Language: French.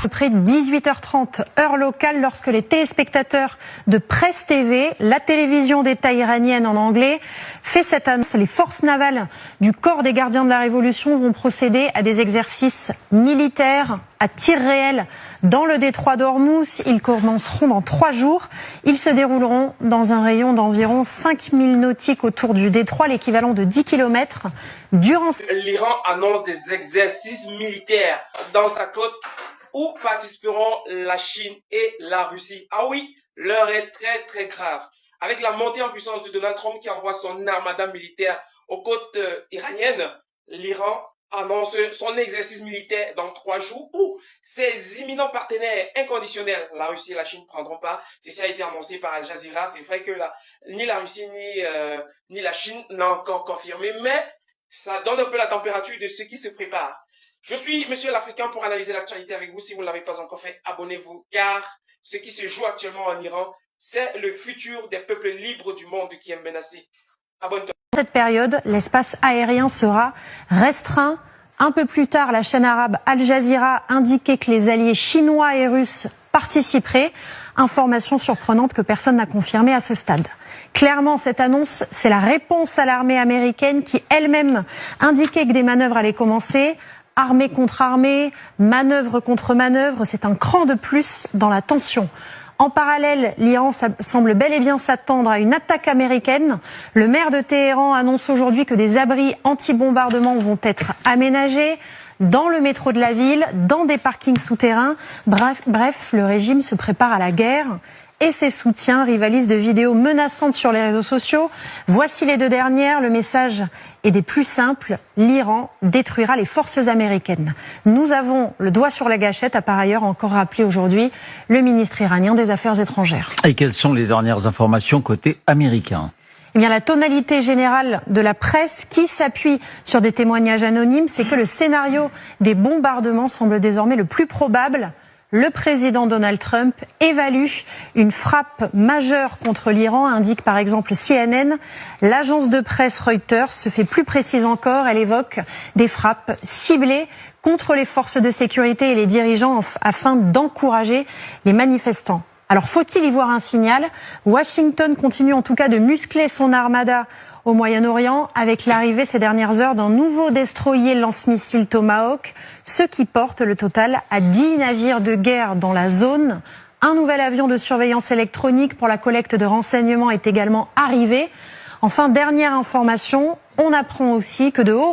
peu près 18h30 heure locale lorsque les téléspectateurs de Presse TV, la télévision d'État iranienne en anglais, fait cette annonce. Les forces navales du corps des gardiens de la Révolution vont procéder à des exercices militaires à tir réel dans le détroit d'Ormuz. Ils commenceront dans 3 jours. Ils se dérouleront dans un rayon d'environ 5000 nautiques autour du détroit, l'équivalent de 10 km. L'Iran annonce des exercices militaires dans sa côte où participeront la Chine et la Russie. Ah oui, l'heure est très grave. Avec la montée en puissance de Donald Trump qui envoie son armada militaire aux côtes iraniennes, l'Iran annonce son exercice militaire dans 3 jours où ses imminents partenaires inconditionnels, la Russie et la Chine, ne prendront pas. Ceci a été annoncé par Al Jazeera. C'est vrai que ni la Russie ni la Chine n'ont encore confirmé, mais ça donne un peu la température de ce qui se prépare. Je suis Monsieur l'Africain pour analyser l'actualité avec vous. Si vous ne l'avez pas encore fait, abonnez-vous, car ce qui se joue actuellement en Iran, c'est le futur des peuples libres du monde qui est menacé. Abonne-toi. Dans cette période, l'espace aérien sera restreint. Un peu plus tard, la chaîne arabe Al Jazeera indiquait que les alliés chinois et russes participeraient. Information surprenante que personne n'a confirmée à ce stade. Clairement, cette annonce, c'est la réponse à l'armée américaine qui elle-même indiquait que des manœuvres allaient commencer. Armée contre armée, manœuvre contre manœuvre, c'est un cran de plus dans la tension. En parallèle, l'Iran semble bel et bien s'attendre à une attaque américaine. Le maire de Téhéran annonce aujourd'hui que des abris anti-bombardement vont être aménagés dans le métro de la ville, dans des parkings souterrains. Bref, le régime se prépare à la guerre et ses soutiens rivalisent de vidéos menaçantes sur les réseaux sociaux. Voici les 2 dernières. Le message est des plus simples. L'Iran détruira les forces américaines. Nous avons le doigt sur la gâchette, a par ailleurs encore rappelé aujourd'hui le ministre iranien des Affaires étrangères. Et quelles sont les dernières informations côté américain ? Eh bien, la tonalité générale de la presse qui s'appuie sur des témoignages anonymes, c'est que le scénario des bombardements semble désormais le plus probable. Le président Donald Trump évalue une frappe majeure contre l'Iran, indique par exemple CNN. L'agence de presse Reuters se fait plus précise encore. Elle évoque des frappes ciblées contre les forces de sécurité et les dirigeants afin d'encourager les manifestants. Alors, faut-il y voir un signal? Washington continue en tout cas de muscler son armada au Moyen-Orient avec l'arrivée ces dernières heures d'un nouveau destroyer lance-missile Tomahawk, ce qui porte le total à 10 navires de guerre dans la zone. Un nouvel avion de surveillance électronique pour la collecte de renseignements est également arrivé. Enfin, dernière information, on apprend aussi que de hauts